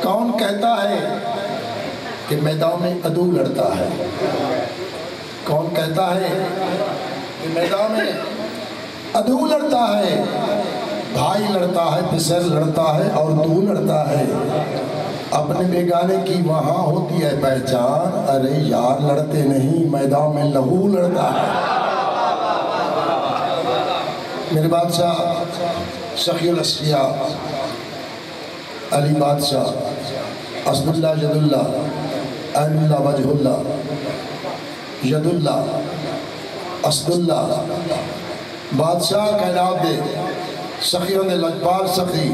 کون کہتا ہے کہ میدان میں عدو لڑتا ہے؟ کون کہتا ہے کہ میدان میں عدو لڑتا ہے؟ بھائی لڑتا ہے، پسر لڑتا ہے اور تو لڑتا ہے۔ اپنے بیگانے کی وہاں ہوتی ہے پہچان، ارے یار لڑتے نہیں، میدان میں لہو لڑتا ہے۔ میرے بادشاہ سخی الاسقیاء علی بادشاہ اسد اللہ جد اللہ عین اللہ وجہ اللہ ید اللہ اسد اللہ بادشاہ کائنات دے سخیوں نے لجپال سخی،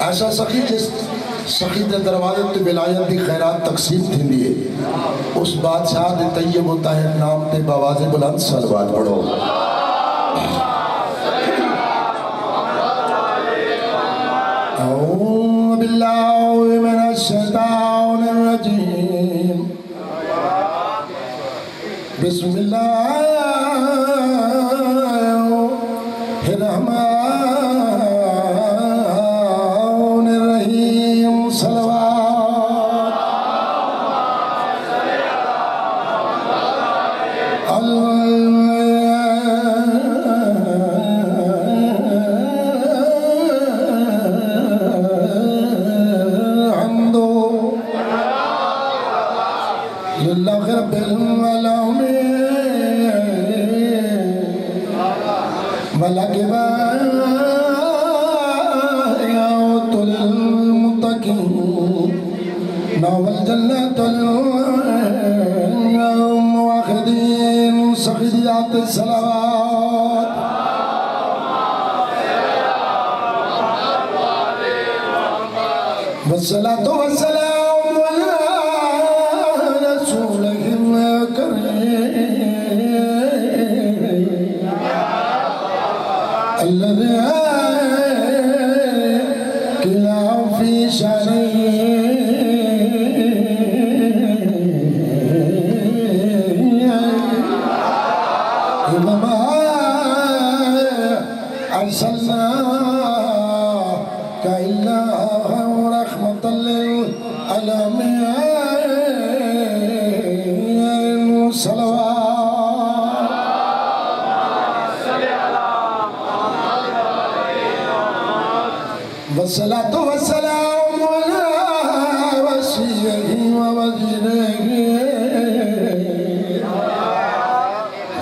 ایسا سخی جس سخی دے دروازے تے ولایت دی خیرات تقسیم تھی دیئے، اس بادشاہ دے طیب و طاہر نام تے بآواز بلند صلوات پڑھو۔ اعوذ باللہ من الشیطان الرجیم، بسم اللہ الرحمن الرحیم، صلوات الحمد للہ رب العالمین والعاقبۃ للمتقین والجنۃ للموحدین، سخیات الصلوات والصلاة والسلام على رسوله الكريم الذي كلا في شانه وما أرسلناك إلا رحمة للعالمين، صلوات والصلاة والسلام على وصيه ووزيره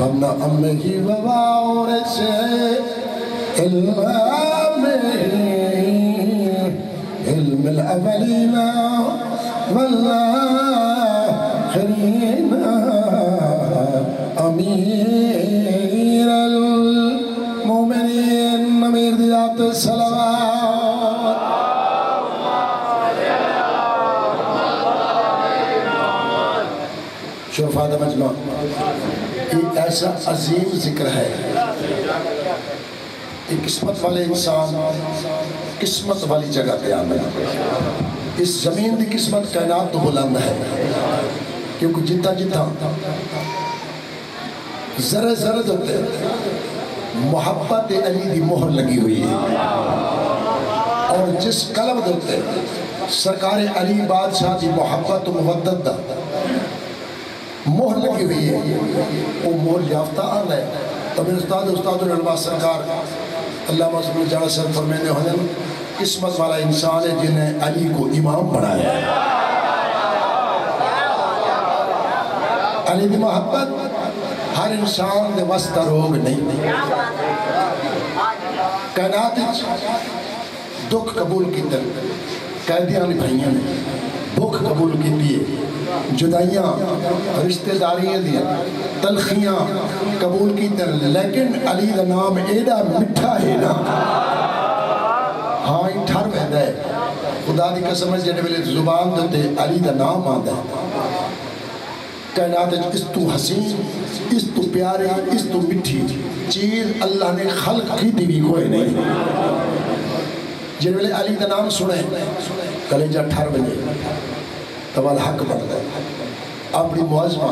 وابن أمه ووارثه علم الأولين والآخرين، أمير المؤمنين، أمير ذات الصلوات شوف هذا مجمع، ایک ایسا عظیم ذکر ہے، ایک قسمت والے انسان قسمت والی جگہ پہ آمد۔ اس زمین دی قسمت کائنات تو بلند ہے، کیونکہ جتنا جتنا ذرے ذرے ہوتے محبت علی دی مہر لگی ہوئی ہے، اور جس قلب ہوتے سرکار علی بادشاہ دی محبت و مودت دا مہر لگی ہوئی ہے، وہ مہر یافتہ آن ہے۔ تو میرے استاد العلماء سرکار اللہ محمد جانا صاحب فرمینے ہونے قسمت والا انسان ہے جنہیں علی کو امام بنایا ہے۔ علی دی محبت ہر انسان دے واسطہ روگ نہیں، کائنات دکھ قبول کی در قیدیاں نبھائیاں نے بھوک قبول کی دیئے، جدائیاں رشتہ داریاں دیا، تلخیاں قبول کی در، لیکن علی دا نام ایڈا مٹھا ہے نا، ہاں ہی ٹھر بہتا ہے۔ خدا دی قسم ہے جنہیں ملے زبان دیتے علی دا نام آدھا ہے۔ کائنات اس تو حسین، اس تو پیارے، اس تو مٹھی چیز اللہ نے خلق کی دیوی کوئی نہیں۔ جنہیں ملے علی دا نام سنے کلیجہ ٹھر بجے توال حق بڑھتا ہے۔ اپنی معظمہ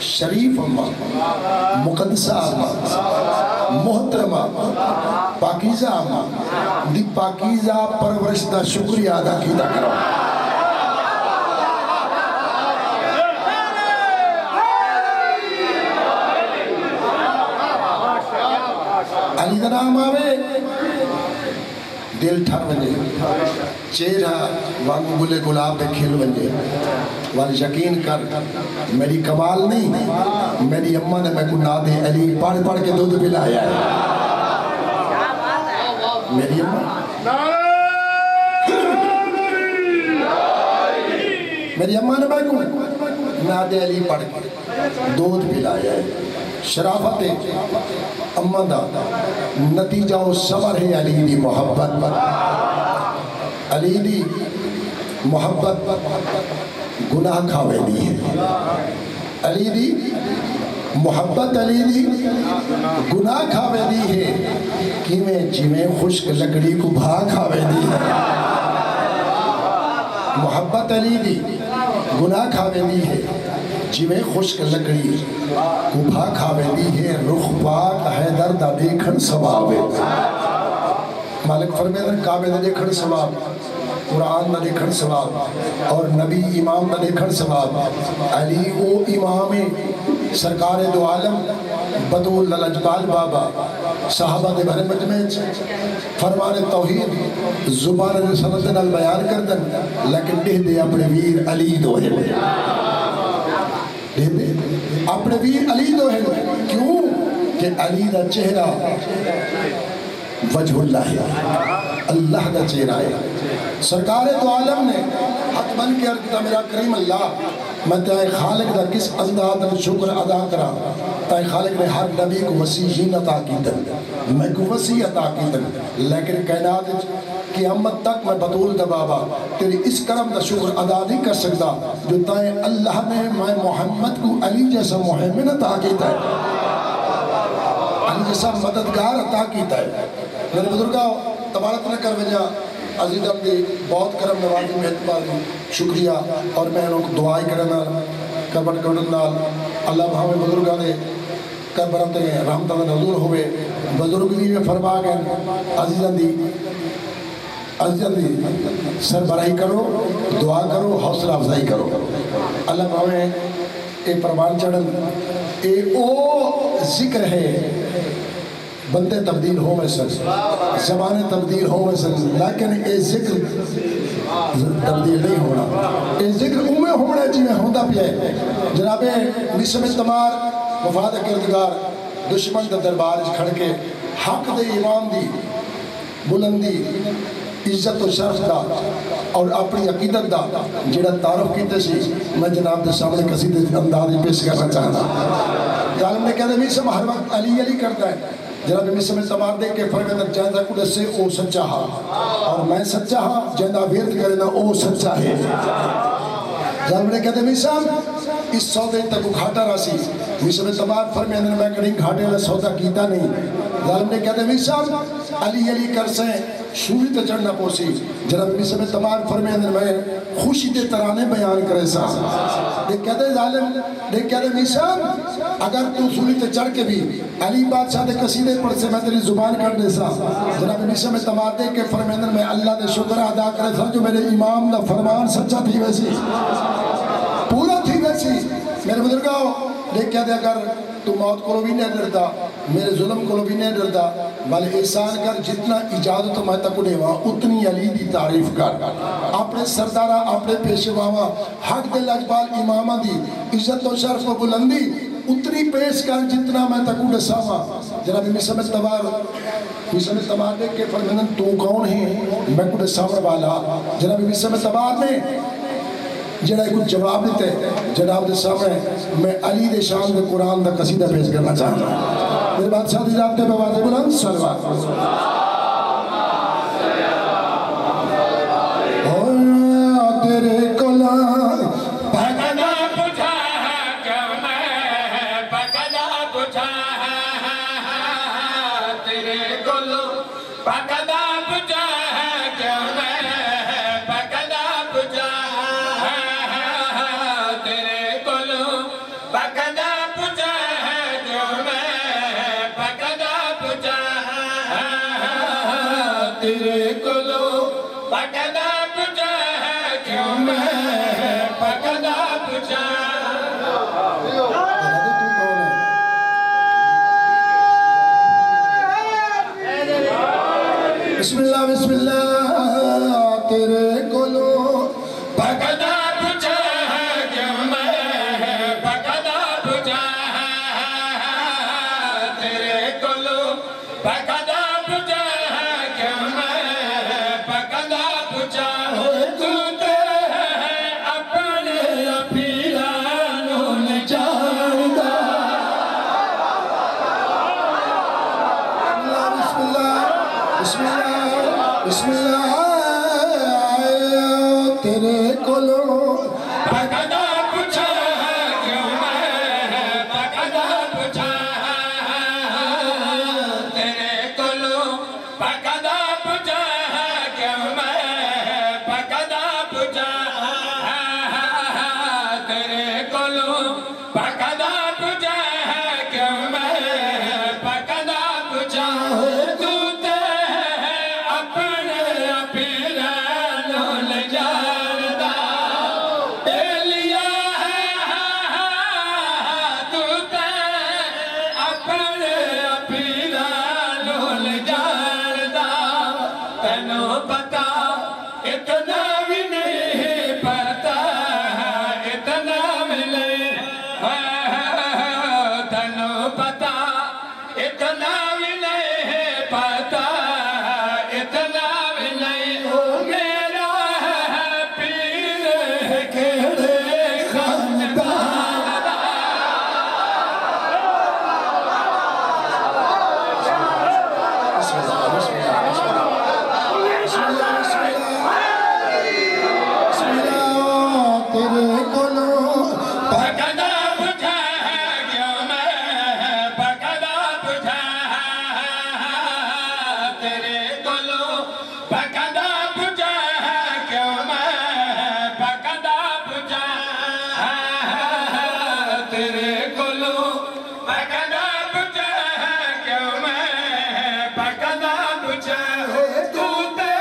شریف امہ مقدسہ امہ محترمہ پاکیزہ امہ دی پاکیزہ پرورش دا شکریہ ادا کیتا کرو۔ دا نام آوے دل ٹھر ونجے چہرہ وانگو گلے گلاب دے کھل ونجے وال یقین کر میری کمال نہیں میری اماں نے میں کو نادے علی پڑھ پڑھ کے دودھ پلایا ہے میری اماں نے میں کو نادے علی پڑھ کے دودھ پلایا ہے شرافت اماں دا نتیجہ و صبر ہے علی دی محبت علی دی محبت گناہ کھاوے دی ہے علی دی محبت علی دی گناہ کھاوے دی ہے کیویں جویں خشک لکڑی کو بھا کھاوے دی ہے محبت علی دی گناہ کھاوے دی ہے جویں خشک لکڑی کو بھا کھاوے دی ہے رخ پاک حیدر دا دیکھن ثواب مالک فرمیدن کعبے دا دیکھن ثواب قرآن دا دیکھن ثواب اور نبی امام دا دیکھن ثواب علی او امام سرکار دو عالم بدول للجبال بابا صحابہ دے بھرے مجمع فرمان توحید زبان رسالت نال بیان کردن لیکن دے دے اپنے ویر علی دو ہے دے دے اپنے ویر علی دو ہے کیوں کہ علی دا چہرہ وجہ اللہ ہے اللہ دا چہرہ ہے سرکار دو عالم نے حق بن کے عرض کیا میرا کریم اللہ میں تیرے خالق دا کس انداز دا شکر ادا کرا تیرے خالق نے ہر نبی کو وسیعین عطا کی دن میں کو وسیع عطا کی دن لیکن کائنات قیامت تک میں بطول دا بابا تیری اس کرم دا شکر ادا نہیں کر سکتا جو تائیں اللہ نے میں محمد کو علی جیسا محمد عطا کیتا ہے علی جیسا مددگار عطا کیتا ہے میرے بزرگاں تبارک نہ کر وجہ عزیز اپنی بہت کرم نوازی میں اعتبار شکریہ اور میں انہوں کو دعائی کرنا کربٹ کرنا اللہ ہمیں بزرگاں نے کربرم تے رحمتہ میں نظور ہوئے بزرگ بھی میں فرما گئے عزیزاں دی سربراہی کرو دعا کرو حوصلہ افزائی کرو اللہ ہمیں اے پروان چڑھن اے او ذکر ہے بندے تبدیل ہو میں سن زبانیں تبدیل ہو میں سن لیکن اے ذکر تبدیل نہیں ہونا اے ذکر اومیں ہونا جی میں ہوندہ پیا ہے جناب نسم تمار وفاد کردگار دشمن دا دربار کھڑ کے حق دے امام دی بلندی عزت و شرف دا اور اپنی عقیدت دا جڑا تعارف کیتے سی میں جناب دے سامنے کسی دے اندازی پیش کرنا چاہنا ظالم نے کہتے ہیں ہر وقت علی علی کرتا ہے جناب مثل میں تمار دے کے فرمیدن جائندہ کڑے سے او سچا ہا اور میں سچا ہا جائندہ ویرد کرنا او سچا ہے ظالم نے کہتے ہیں مثل اس سودے تک گھاٹا راسی مثل میں تمار فرمیدن میں کڑی گھاٹے لے سودا کیتا نہیں ظالم نے کہتے ہیں مثل علی علی کر سے شوری تے چڑھنا پوسی جناب مثل میں تمار فرمیدن میں خوشی تے ترانے بیان کرے سا دیکھ کہتے ہیں ظالم دیکھ کہتے ہیں مثل اگر تو سوری تے چڑھ کے بھی علی بادشاہ دے قصیدے پڑھ سے میں تیری زبان کر دے سا جناب مثل میں تمار دے کے فرمیدن میں اللہ دے شکر ادا کرے سا جو میرے امام دا فرمان سچا تھی ویسی پورا تھی ویسی میرے بزرگاؤں دیکھ کہتے اگر تو موت کو بھی نہیں ڈرتا میرے ظلم کو بھی نہیں ڈرتا بلے احسان کر جتنا اجازت میں تک نے وہاں اتنی علی دی تعریف کر اپنے سردارہ اپنے پیشواں حق دل اجبال امامہ دی عزت و شرف و بلندی اتنی پیش کر جتنا میں تک اڑے ساما جناب مسمت تبار دیکھ کے فرمینن تو کون ہیں میں کڑے سامر والا جناب مسمت تبار نے جنہا کچھ جواب دیتے جناب دے سامنے میں علی دے شان دے قرآن دا قصیدہ پیش کرنا چاہتا ہوں میرے بات شادی جاتے ہیں بواد بلند سلوات اور تیرے کلان پکنا بجھا ہے کہ میں پکنا بجھا ہے تیرے کلو پکنا بجھا ہے کہ میں پکنا بجھا تیرے کلو پکنا بجھا ہے کیوں میں پکنا بجھا کولو بکدا پوچھا کیوں میں بکدا پوچھا تیرے کولو بکدا پوچھا کیوں میں بکدا پوچھا تو تے اپنے پیرانوں نے جاندا بسم اللہ بسم اللہ بسم اللہ تیرے کولو بکدا پوچھا کیوں میں بکدا پوچھا تیرے کولو بکدا پوچھا کیوں میں بکدا پوچھا تیرے کولو بکدا پوچھا کیوں میں بکدا پوچھا تو تے اپنے پیرانوں نے جاندا لیا تو تے اپنے پیرانوں نے جاندا تینوں پتا اتنا بھی نہیں پتا اتنا بھی نہیں تینوں پتا اتنا بھی نہیں پتا اتنا بھی نہیں میرا پیر کیڑے خاندان بسم اللہ بسم اللہ بسم اللہ بسم اللہ بسم اللہ تیرے کولو بکدا پوچھا کیوں میں بکدا پوچھا تیرے کولو بکدا پوچھا کیوں میں بکدا پوچھا تیرے کولو بکدا پوچھا کیوں میں بکدا پوچھا تو تے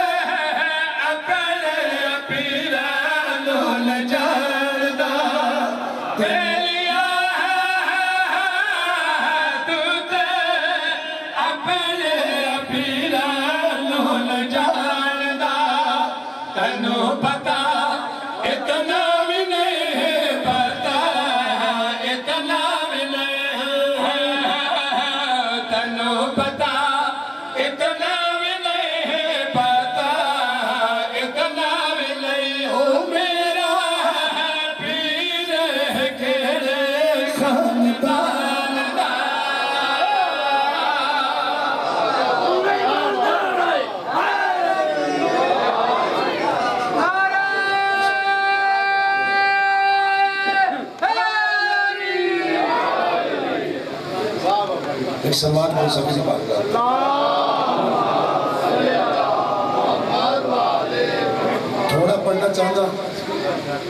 اپنے پیرانوں نے جاندا لیا تو تے اپنے پیرانوں نے جاندا تینوں پتا اتنا بھی نہیں پتا اتنا بھی نہیں تینوں پتا اتنا بھی نہیں پتا اتنا بھی نہیں میرا پیر کیڑے خاندان دا ایک سلوات بول سکے سی بات کا تھوڑا پڑھنا چاہتا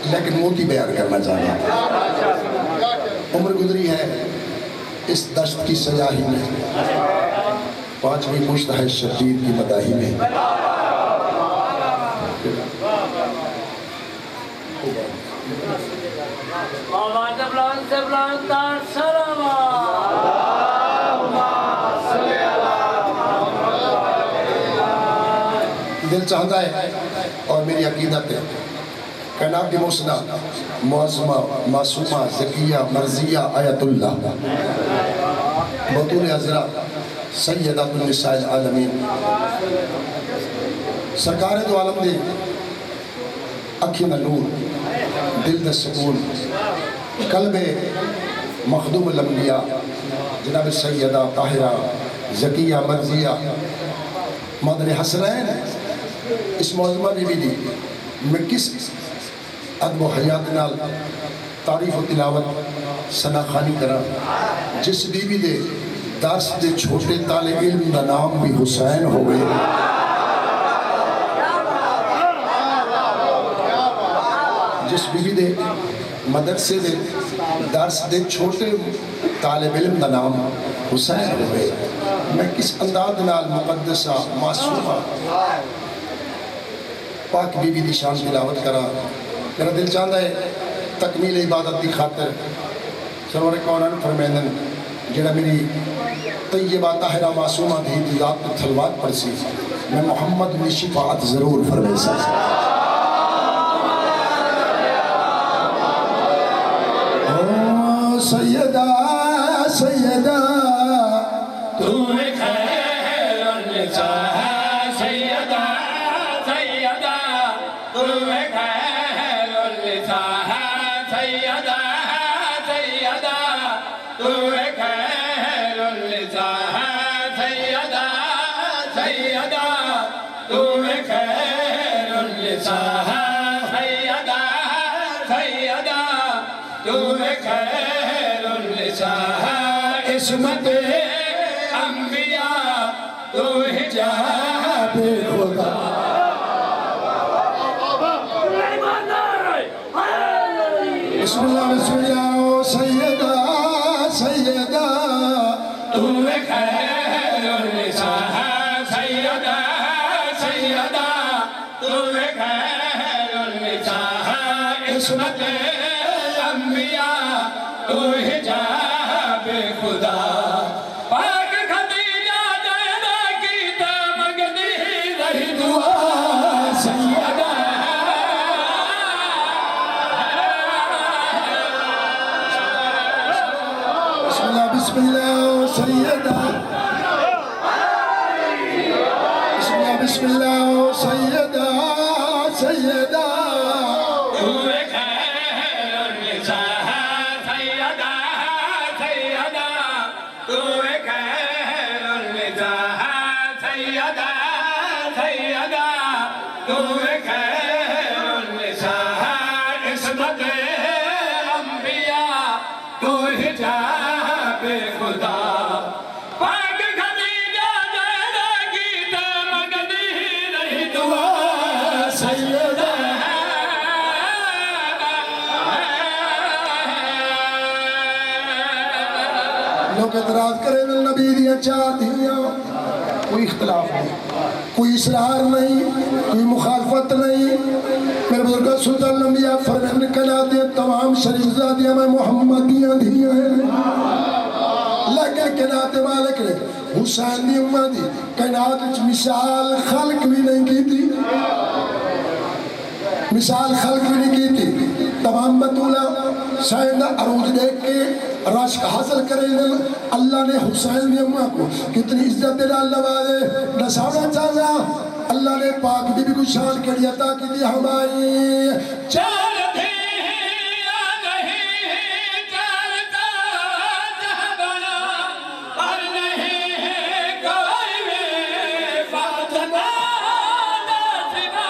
لیکن موتی بیان کرنا چاہتا عمر گزری ہے اس دشت کی سیاہی میں پانچویں مشت ہے شبیر کی مداحی میں آواز بلند سے بلند تر سلام دل چاہتا ہے اور میری عقیدت ہے کائنات کی محسنہ معظمہ معصومہ ذکیہ مرضیہ آیت اللہ بطول حضرت سیدات النساء العالمین سرکار دو عالم دے اکھی نہ نور دل دے سکون قلب مخدوم الانبیاء جناب سیدہ طاہرہ ذکیہ مرضیہ مادر حسنین اس معظمہ بھی دی میں کس ادب و حیات نال تعریف و تلاوت ثنا خانی کرا جس بی بی دے درس دے چھوٹے طالب علم دا نام بھی حسین ہوئے جس بی بی دے مدرسے دے درس دے چھوٹے طالب علم دا نام حسین ہوئے میں کس انداز نال مقدسہ معصومہ پاک بی بی دی شان تلاوت کرا میرا دل چاہتا ہے تکمیل عبادت دی خاطر سرور کونن فرمیندن جڑا میری طیبہ طاہرہ معصومہ دی ذات تھلوات پر سی میں محمد میں شفاعت ضرور فرمائے سا سیدہ سیدہ تو خیر النساء سیدہ سیدہ تو خیر النساء سیدہ سیدہ تو خیر النساء سیدہ سیدہ تو خیر النساء سیدہ سیدہ تو خیر النساء عصمت انبیاء تو حجاب خدا بسم اللہ بسم اللہ سیدہ سیدہ تو خیر النساء سیدہ سیدہ تو خیر النساء عصمت انبیاء تو حجاب خدا پاک خدیجہ زینب کی تو مگنی رہی دعا سیدہ بسم اللہ سیدہ بسم اللہ سیدہ سیدہ تو خیر النساء سیدہ سیدہ تو خیر النساء سیدہ سیدہ تو خیر النساء عصمت انبیاء تو حجاب خدا پاک خدیجہ زینب کی تو مگنی رہی دعا سیدہ لوگ اعتراض کریں نبی دیا چار دیا کوئی اختلاف نہیں کوئی اصرار نہیں کوئی مخالفت نہیں میرے بزرگ سلطان الانبیاء فرمانے کہنا دے تمام شریف زادیاں میں محمدیاں دیا ہیں لیکن کہنات مالک نے حسین دی امہ دی کہنات مثال خلق بھی نہیں کی تھی مثال خلق بھی نہیں کی تھی تمام بطولہ سائندہ عروج دیکھ کے رشک حاصل کریں اللہ نے حسین دی امہ کو کتنی عزت دے اللہ والے نساونا چاہتا اللہ نے پاک بی بی کو شان کری عطا کی دی ہماری چار تھی یا نہیں چارتا جہبنا اور نہیں کوئی بھی فاطمہ ناظمہ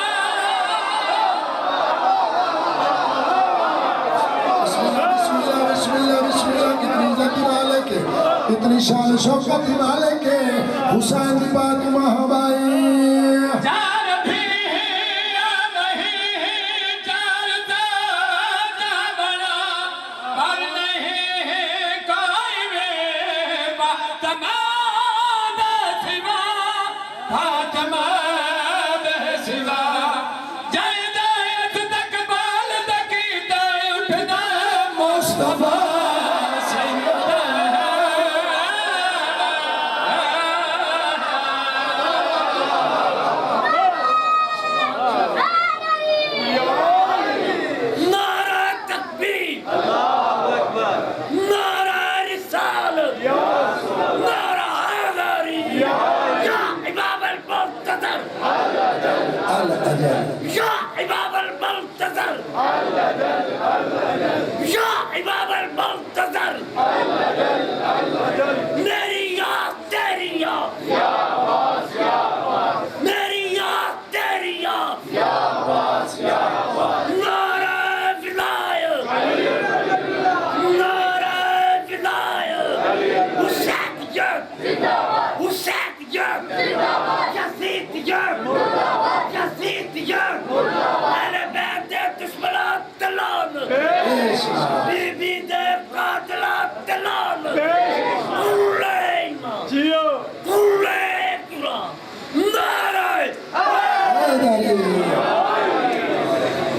بسم اللہ بسم اللہ بسم اللہ کتنی عزت دی مالک ہے کتنی شان شوقت دی مالک ہے حسین دی پاک مہبائی چار تھی یا نہیں چارتا جہبنا اور نہیں کوئی بھی فاطمہ ناظمہ فاطمہ بسوا جائدائیت تک بال تکی تے اٹھنا مصطفیٰ نعرہ تکبیر نعرہ رسالت نعرہ حیدری یا امام المنتظر یا امام المنتظر یا امام المنتظر میری یاد تیری یاد میری یاد تیری یاد نعرہ ولایت نعرہ ولایت حسین جب حسین جب یزید جب یزید جب اہل بیت دشمنان دلان بی بی دے قاتلات دلان کلے ایمان کلے قرآن نعرہ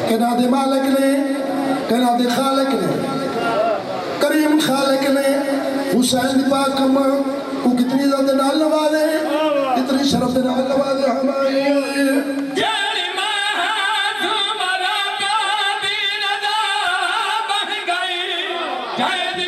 کہنا دے مالک نے کہنا دے خالق نے کریم خالق نے حسین پاک امہ کو کتنی زیادہ نال نوازے کتنی شرف دے نال نوازے ہمارے جاری ماہ تمہارا کا دین دا بن گئی جائد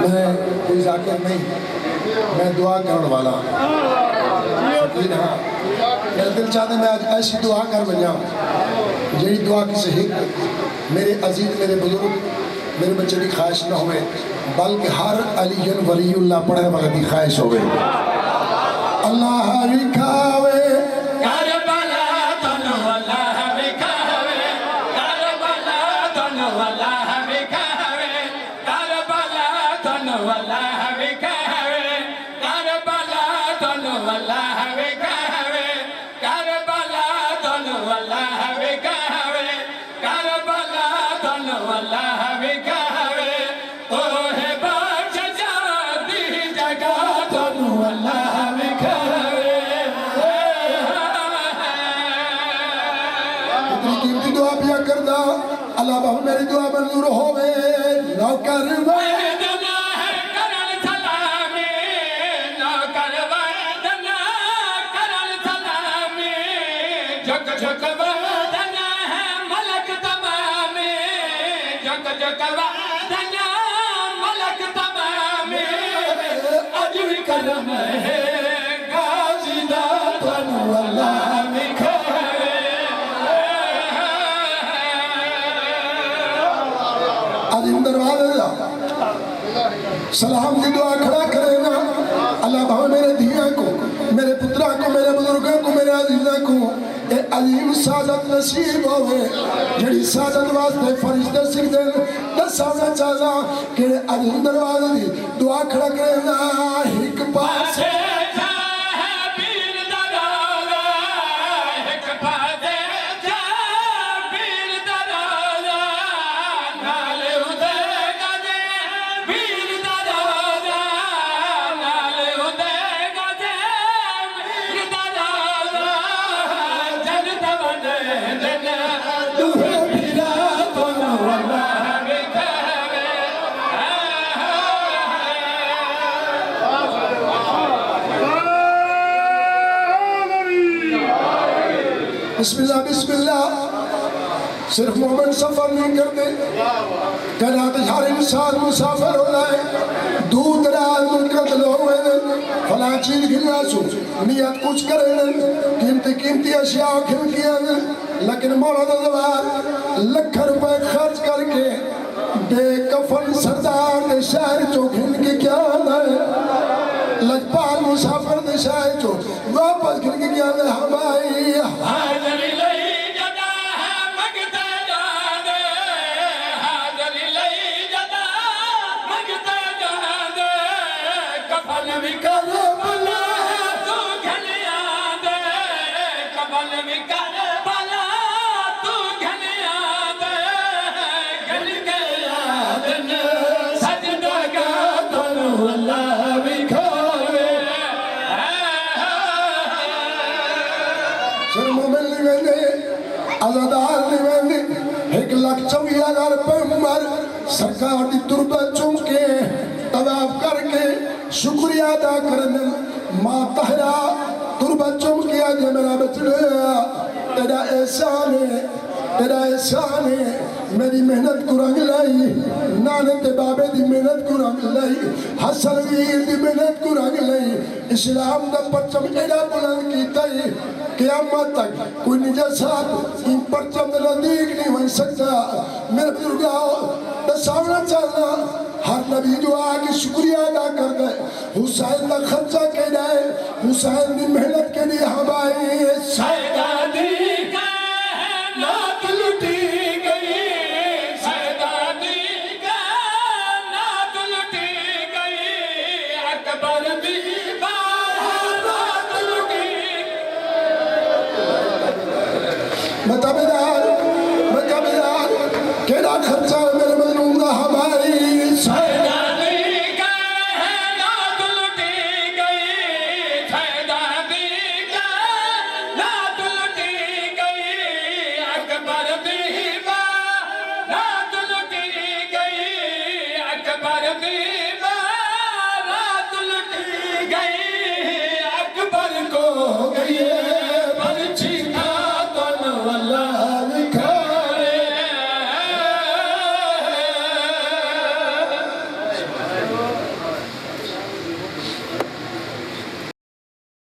میں کوئی ذاکر نہیں، میں دعا کرنے والا لیکن ہاں میرا دل چاہتا ہے میں آج ایسی دعا کر بنیا یہی دعا کی صحیح میرے عزیز میرے بزرگ میرے بچے کی خواہش نہ ہوئے بلکہ ہر علی ولی اللہ پڑھے والا کی خواہش ہوئے اللہ لکھاوے کربلا تنو اللہ بکھاوے کربلا تنو اللہ بکھاوے کربلا تنو اللہ بکھاوے کربلا تنو اللہ بکھاوے کربلا تنو اللہ بکھاوے کربلا تنو اللہ بکھاوے اوہ بخش جاتی جگہ تنو اللہ قیمتی دعا پیا کردا اللہ بہو میری دعا منظور ہوئے نوکر ویدنا کرن سلامی نوکر ویدنا کرن سلامی جھک جھک ویدنا ہے ملک تمامی جھک جھک ویدنا ملک تمامی اج بھی کرم ہے غازی دا تنو اللہ بکھاوے عظیم دروازے دا سلام کی دعا کھڑا کرے نا اللہ بہو میرے دھیاں کو میرے پترہ کو میرے بزرگوں کو میرے عزیزوں کو اے عظیم سعادت نصیب ہوئے جڑی سعادت واسطے فرشتے سکھ دیں دساونا چاہتا کہ عظیم دروازے دی دعا کھڑا کرے نا ایک پاسے بسم اللہ صرف مومن سفر نہیں کرتے کہنا ہر انسان مسافر ہو رہا ہے دور دراز ملکت لوگ ہیں فلاں چیز گھلنا سو نیت کچھ کریں قیمتی اشیاء کھل کیا لیکن مولا دوار لکھ روپے خرچ کر کے بے کفن سردار دے شہر چو گھن کے کیا ہے لجپال مسافر دے شہر چو واپس گھن کے کیا ہے ہمائی حاضری لئی جدا ہے مگتے جاندے حاضری لئی جدا مگتے جاندے کفن بھی کربلا تو گھن آندے کفن بھی کربلا تو گھن آندے گھن کے آدن سجدہ کا تنو اللہ بکھاوے سر مومن لی ویندے عزادار لی ویندے 1,24,000 پیغمبر سرکار دی تربت چونکے طواف کر کے شکریہ ادا کرنے ماں تہرا تربت چونکے آجے میرا بچڑیا تیرا احسان ہے میری محنت کو رنگ لائی نانت بابے دی محنت کو رنگ لائی حسن ویر دی محنت کو رنگ لائی اسلام دا پرچم ایڈا بلند کیتا ہے قیامت تک کوئی نجاسات ان پرچم دا نزدیک نہیں بن سکتا میرے بزرگاؤ دساونا چاہنا ہر نبی دعا کی شکریہ ادا کر دے حسین دا خرچہ کہنا ہے حسین دی محنت کے لیے ہمائی سیدادی کا نات لٹی گئی سیدادی کا نات لٹی گئی اکبر دی بار نات لٹی مطابدار کیڑا خرچہ